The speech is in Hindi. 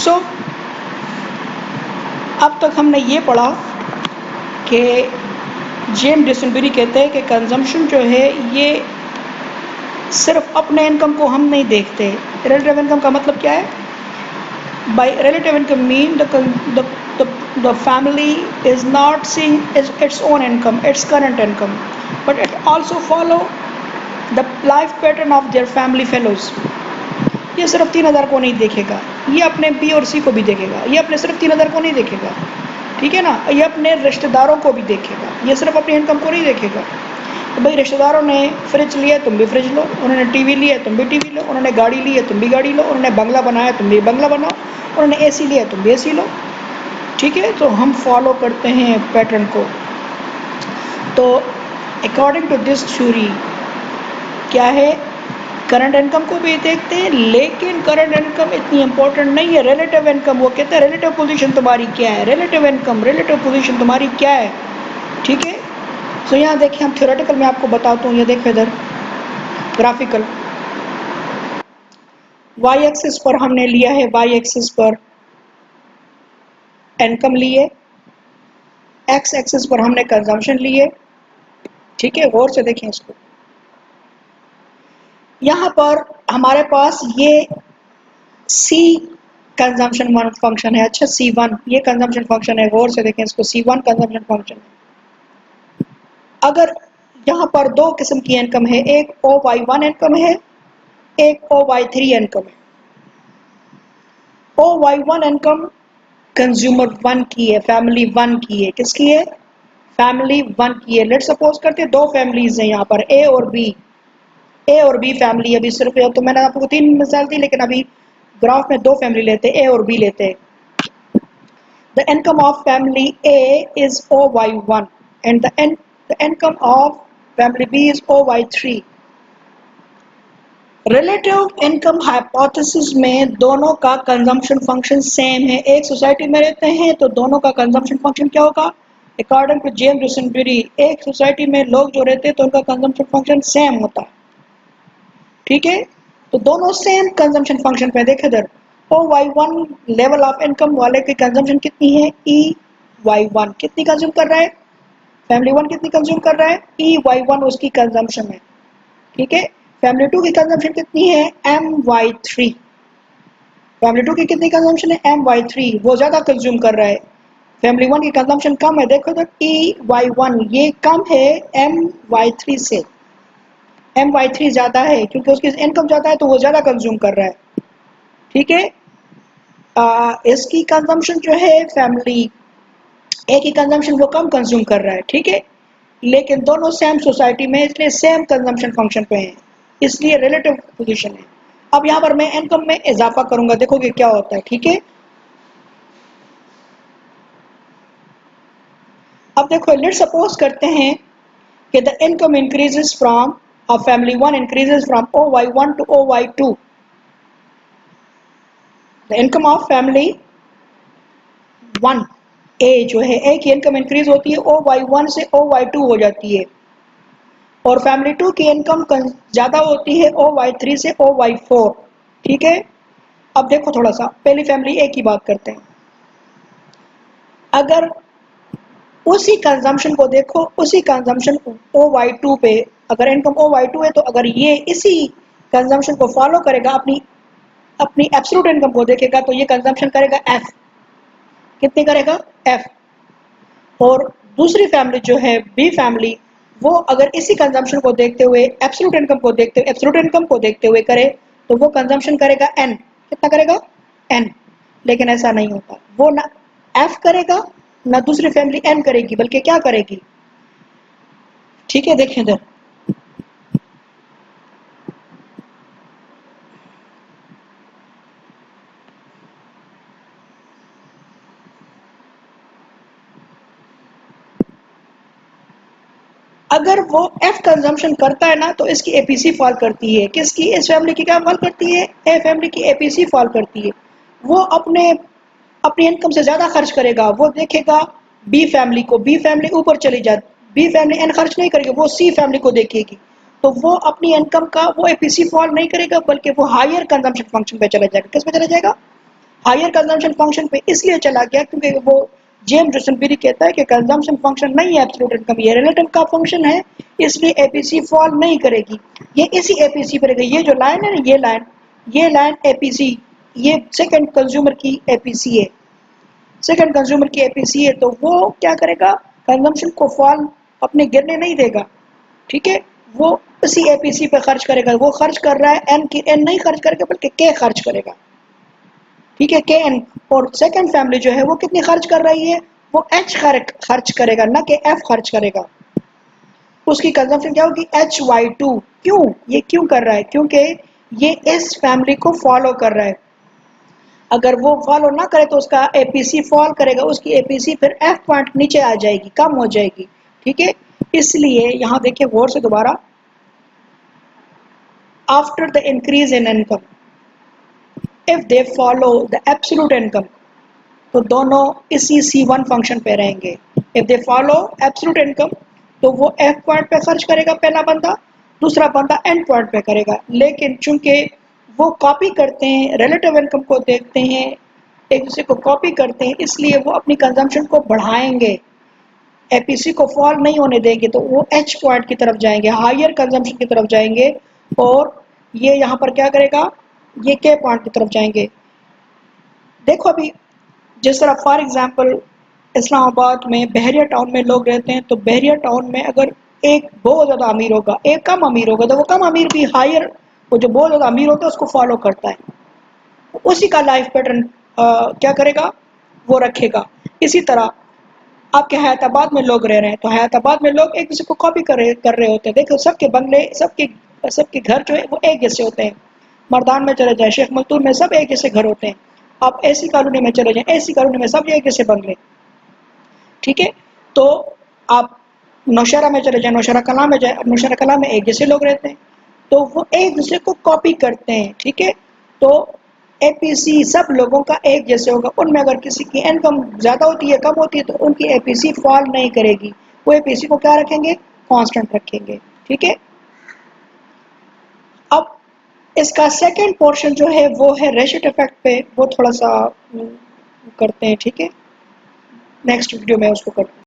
सो अब तक हमने ये पढ़ा कि जेम्स डिसनबरी कहते हैं कि कंजम्पशन जो है ये सिर्फ अपने इनकम को हम नहीं देखते। रिलेटिव इनकम का मतलब क्या है? By relative income mean the family is not seeing its own income, its current income, but it also follow the life pattern of their family fellows. ये सिर्फ 3000 को नहीं देखेगा, ये अपने बी और सी को भी देखेगा। ये अपने सिर्फ 3000 को नहीं देखेगा, ठीक है ना, ये अपने रिश्तेदारों को भी देखेगा, ये सिर्फ अपनी इनकम को नहीं देखेगा। तो भाई रिश्तेदारों ने फ्रिज लिया तुम भी फ्रिज लो, उन्होंने टीवी लिया तुम भी टीवी लो, उन्होंने गाड़ी ली है तुम भी गाड़ी लो, उन्होंने बंगला बनाया तुम भी बंगला बनाओ, उन्होंने एसी लिया तुम भी एसी लो, ठीक है। तो हम फॉलो करते हैं पैटर्न को। तो अकॉर्डिंग टू दिस थ्योरी क्या है, करंट इनकम को भी देखते हैं, लेकिन करंट इनकम इतनी इंपॉर्टेंट नहीं है। रिलेटिव इनकम, वो कहते हैं रिलेटिव पोजीशन तुम्हारी क्या है, रिलेटिव इनकम, रिलेटिव पोजीशन तुम्हारी क्या है, ठीक है। तो यहाँ देखिए, हम थ्योरेटिकल में आपको बताता हूँ। ये देखो इधर ग्राफिकल, वाई एक्सिस पर हमने लिया है, वाई एक्सिस पर इनकम लिए, एक्स एक्सिस पर हमने कंजम्पशन लिए, ठीक है। गौर से देखें इसको, यहाँ पर हमारे पास ये सी कंजम्पशन फंक्शन है। अच्छा, C1 ये कंजम्पशन फंक्शन है, गौर से देखें इसको, C1 कंजम्पशन फंक्शन है। अगर यहाँ पर दो किस्म की इनकम है, एक OY1 इनकम है, एक OY3 इनकम है। OY1 इनकम कंज्यूमर 1 की है, फैमिली 1 की है। किसकी है? फैमिली 1 की है। लेट्स सपोज करते हैं दो फैमिलीज हैं यहाँ पर, ए और बी फैमिली। अभी सिर्फ तो मैंने आपको 3 मिसाल दी, लेकिन अभी ग्राफ में दो फैमिली लेते हैं, ए और बी लेते हैं। The income of family A is OY1 and the income of family B is OY3. Relative income hypothesis में दोनों का कंजम्पशन फंक्शन सेम है। एक सोसाइटी में रहते हैं तो दोनों का कंजम्पशन फंक्शन क्या होगा? अकॉर्डिंग टू जेम्स डिसनबरी, एक सोसाइटी में लोग जो रहते हैं तो उनका कंजम्पशन फंक्शन सेम होता है, ठीक है। तो दोनों सेम कंजम्पशन फंक्शन पे देखे इधर, OY1 लेवल ऑफ इनकम वाले की कंजम्पशन कितनी है? EY1 कितनी कंज्यूम कर रहा है? फैमिली 1 कितनी कंज्यूम कर रहा है? EY1 उसकी कंजम्पशन है, ठीक है। फैमिली 2 की कंजम्पशन कितनी है? MY3। फैमिली 2 की कितनी कंजम्पशन है? MY3, वो ज़्यादा कंज्यूम कर रहा है। फैमिली 1 की कंजम्पशन कम है, देखो तो EY1 ये कम है MY3 से, MY3 ज़्यादा है क्योंकि उसकी इनकम ज़्यादा है तो वो ज़्यादा कंज्यूम कर रहा है, ठीक है। इसकी कंजम्पशन जो है फैमिली ए की कंजम्पशन वो कम कंज्यूम कर रहा है, ठीक है, लेकिन दोनों सेम सोसाइटी में, इसलिए सेम कंजम्पशन फंक्शन पे हैं, इसलिए रिलेटिव पोजीशन है। अब यहाँ पर मैं इनकम में इजाफा करूंगा, देखोगे क्या होता है, ठीक है। अब देखो, लेट्स सपोज करते हैं कि the income increases from family 1 increases from OY1 to OY2। The income of family 1 A जो है, ए की इनकम इंक्रीज होती है, OY1 से OY2 हो जाती है, और फैमिली 2 की इनकम ज़्यादा होती है OY3 से OY4, ठीक है। अब देखो थोड़ा सा, पहली फैमिली ए की बात करते हैं। अगर उसी कंजम्पशन को देखो, उसी कंजम्पशन OY2 पे, अगर इनकम OY2 है तो अगर ये इसी कंजम्पशन को फॉलो करेगा, अपनी एब्सोल्यूट इनकम को देखेगा, तो ये कंजम्पशन करेगा F। कितनी करेगा? F। और दूसरी फैमिली जो है बी फैमिली, वो अगर इसी कंजम्पशन को देखते हुए, एब्सोल्यूट इनकम को देखते हुए करे, तो वो कंजम्पशन करेगा N। कितना करेगा? N। लेकिन ऐसा नहीं होता, वो ना F करेगा ना दूसरी फैमिली N करेगी, बल्कि क्या करेगी, ठीक है। देखें इधर, अगर वो F कंजम्पशन करता है ना तो इसकी APC फॉल करती है। किसकी? इस फैमिली की क्या फॉल करती है? ए फैमिली की APC फॉल करती है। वो अपनी इनकम से ज़्यादा खर्च करेगा, वो देखेगा बी फैमिली को, बी फैमिली ऊपर चली जाती, बी फैमिली एन खर्च नहीं करेगी, वो सी फैमिली को देखेगी, तो वो अपनी इनकम का वो APC फॉल नहीं करेगा, बल्कि वो हायर कंजम्पशन फंक्शन पे चला जाएगा। किस पे चला जाएगा? हायर कंजम्पशन फंक्शन पे इसलिए चला गया क्योंकि वो जेम्स ड्यूसनबेरी कहता है कि कंजम्पशन फंक्शन नहीं है एब्सोल्यूट इनकम, ये रिलेटिव का फंक्शन है, इसलिए एपीसी फॉल नहीं करेगी। ये इसी एपीसी पर रहेगी। ये जो लाइन है ना, ये लाइन एपीसी, ये सेकंड कंज्यूमर की एपीसी है, सेकंड कंज्यूमर की एपीसी है, तो वो क्या करेगा, कंजम्पशन को फॉल अपने गिरने नहीं देगा। ठीक है, वो इसी एपीसी पे खर्च करेगा। वो खर्च कर रहा है एन की, एन नहीं खर्च करेगा बल्कि के खर्च करेगा। ठीक है, के एन। और सेकंड फैमिली जो है वो कितनी खर्च कर रही है, वो एच खर्च करेगा, ना कि एफ खर्च करेगा। उसकी कंजम्पशन क्या होगी, HY2। क्यों, ये क्यों कर रहा है, क्योंकि ये इस फैमिली को फॉलो कर रहा है। अगर वो फॉलो ना करे तो उसका एपीसी फॉल करेगा, उसकी एपीसी फिर एफ पॉइंट नीचे आ जाएगी, कम हो जाएगी। ठीक है, इसलिए यहां देखिए गौर से दोबारा, after the increase in income if they follow the absolute income, तो दोनों इसी C1 फंक्शन पे रहेंगे। If they follow absolute income तो वो एफ पॉइंट पे खर्च करेगा पहला बंदा, दूसरा बंदा एंड पॉइंट पे करेगा। लेकिन चूंकि वो कॉपी करते हैं, रिलेटिव इनकम को देखते हैं, एक दूसरे को कॉपी करते हैं, इसलिए वो अपनी कंजम्पशन को बढ़ाएंगे, एपीसी को फॉल नहीं होने देंगे, तो वो एच पॉइंट की तरफ जाएंगे, हायर कंजम्पशन की तरफ जाएंगे। और ये यहाँ पर क्या करेगा, ये के पॉइंट की तरफ जाएंगे। देखो अभी जिस तरह फॉर एग्जांपल इस्लामाबाद में बहरिया टाउन में लोग रहते हैं, तो बहरिया टाउन में अगर एक बहुत ज़्यादा अमीर होगा, एक कम अमीर होगा, तो वो कम अमीर भी हायर, वो जो बहुत ज़्यादा अमीर होता है उसको फॉलो करता है, उसी का लाइफ पैटर्न क्या करेगा, वो रखेगा। इसी तरह आपके हयाताबाद में लोग रह रहे हैं, तो हयाताबाद में लोग एक दूसरे को कॉपी कर रहे होते हैं। देखो सबके बंगले, सबके घर जो है वो एक जैसे होते हैं। मर्दान में चले जाए, शेख मखदूम में सब एक जैसे घर होते हैं। आप ऐसी कॉलोनी में चले जाएं, ऐसी कॉलोनी में सब एक जैसे बंगले। ठीक है, तो आप नौशहरा में चले जाए, नौशहरा कला में जाए, नौशहरा कला में एक जैसे लोग रहते हैं, तो वो एक दूसरे को कॉपी करते हैं। ठीक है, तो एपीसी सब लोगों का एक जैसे होगा। उनमें अगर किसी की इनकम ज़्यादा होती है, कम होती है, तो उनकी एपीसी फॉल नहीं करेगी, वो एपीसी को क्या रखेंगे, कांस्टेंट रखेंगे। ठीक है, अब इसका सेकंड पोर्शन जो है वो है रेशियो इफेक्ट पे, वो थोड़ा सा करते हैं। ठीक है, नेक्स्ट वीडियो में उसको करते हैं।